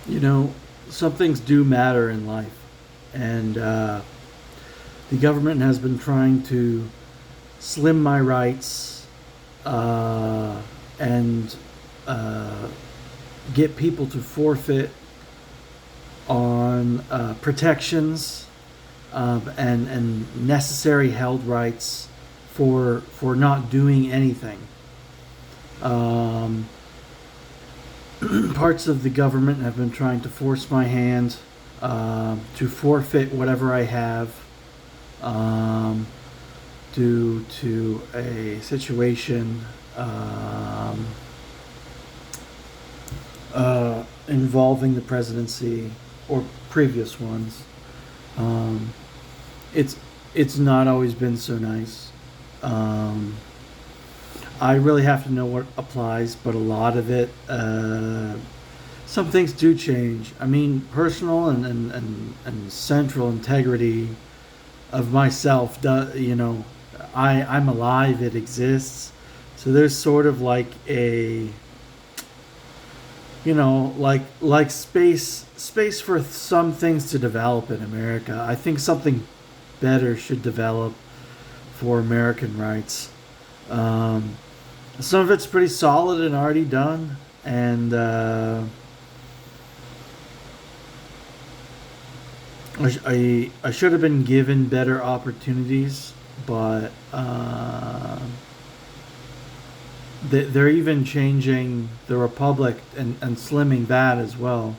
You know, some things do matter in life, and the government has been trying to slim my rights uh, and uh, get people to forfeit on protections and necessary held rights for not doing anything. Um, Parts of the government have been trying to force my hand to forfeit whatever I have um, due to a situation involving the presidency or previous ones. Um, it's it's not always been so nice. Um, I really have to know what applies, but a lot of it, some things do change. I mean, personal and central integrity of myself, I'm alive, it exists. So there's sort of like a, like space for some things to develop in America. I think something better should develop for American rights. Um, some of it's pretty solid and already done, and I should have been given better opportunities, but they're even changing the republic and slimming that as well.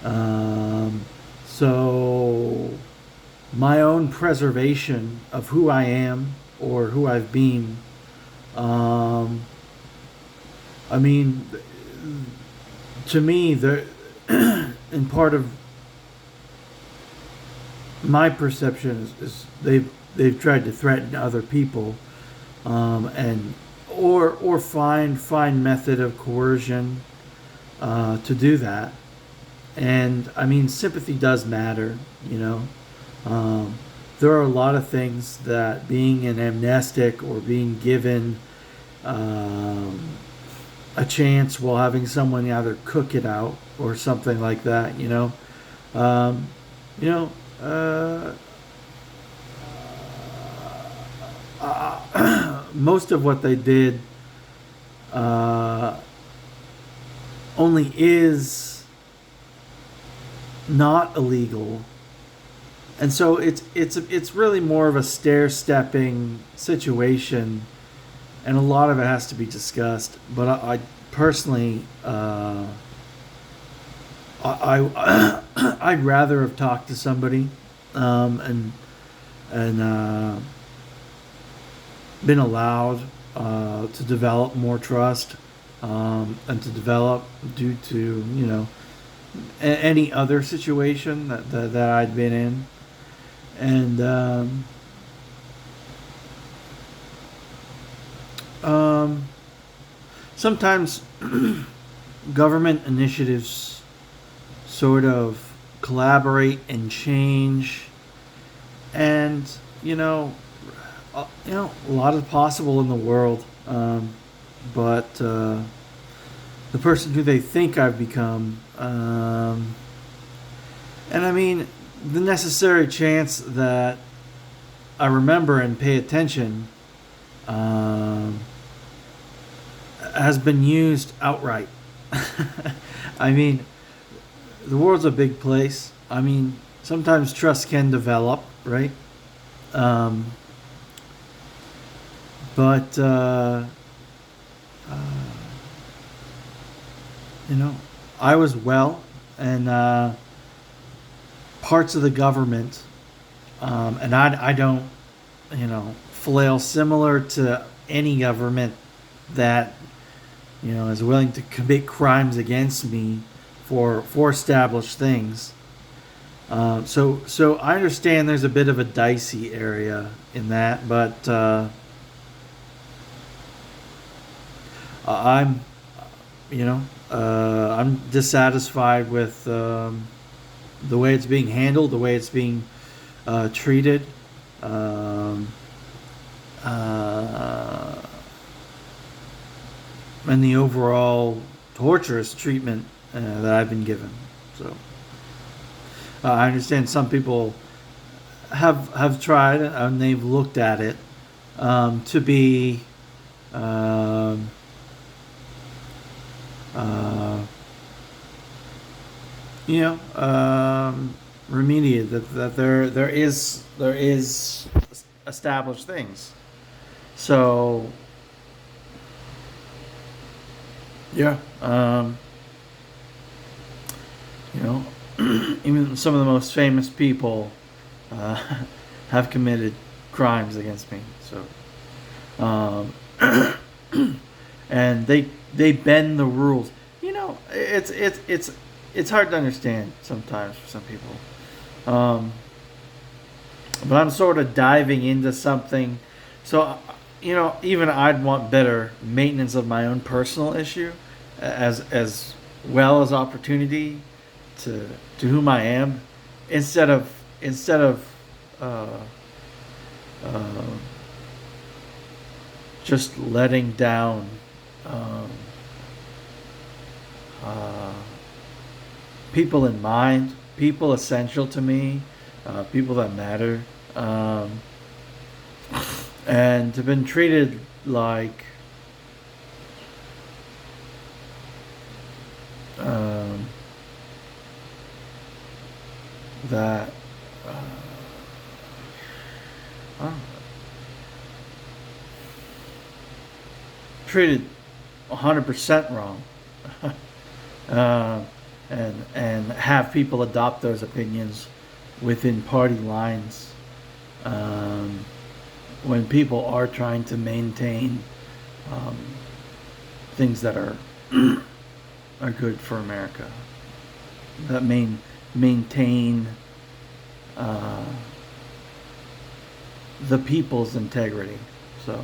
Um, so my own preservation of who I am or who I've been. Um, I mean, to me, the in part of my perception is they've tried to threaten other people, and or find method of coercion to do that. And I mean, sympathy does matter, you know. Um, there are a lot of things that being an amnestic or being given um, a chance while having someone either cook it out or something like that, you know. Um, you know, uh, most of what they did uh, only is not illegal, and so it's really more of a stair stepping situation, and a lot of it has to be discussed. But I personally, I'd rather have talked to somebody and been allowed to develop more trust and to develop due to any other situation that I'd been in. And um, sometimes government initiatives sort of collaborate and change, and a lot is possible in the world. But the person who they think I've become, and I mean, the necessary chance that I remember and pay attention um, has been used outright. I mean, the world's a big place. I mean, sometimes trust can develop, right? Um, but uh, you know, I was well, and parts of the government, and I don't, flail similar to any government that is willing to commit crimes against me for established things. So I understand there's a bit of a dicey area in that, but I'm I'm dissatisfied with the way it's being handled, the way it's being treated, um, uh, and the overall torturous treatment that I've been given. So I understand some people have tried and they've looked at it to be um, uh, remediated, that there is established things. So yeah, you know, even some of the most famous people uh, have committed crimes against me. So, and they bend the rules. It's hard to understand sometimes for some people. But I'm sort of diving into something. So, even I'd want better maintenance of my own personal issue, as well as opportunity to whom I am, instead of uh, uh, just letting down um, uh, people in mind, people essential to me, people that matter, and have been treated like um, that. I don't know, treated 100% wrong, uh, and have people adopt those opinions within party lines, um, when people are trying to maintain um, things that are good for America, that maintain uh, the people's integrity. So.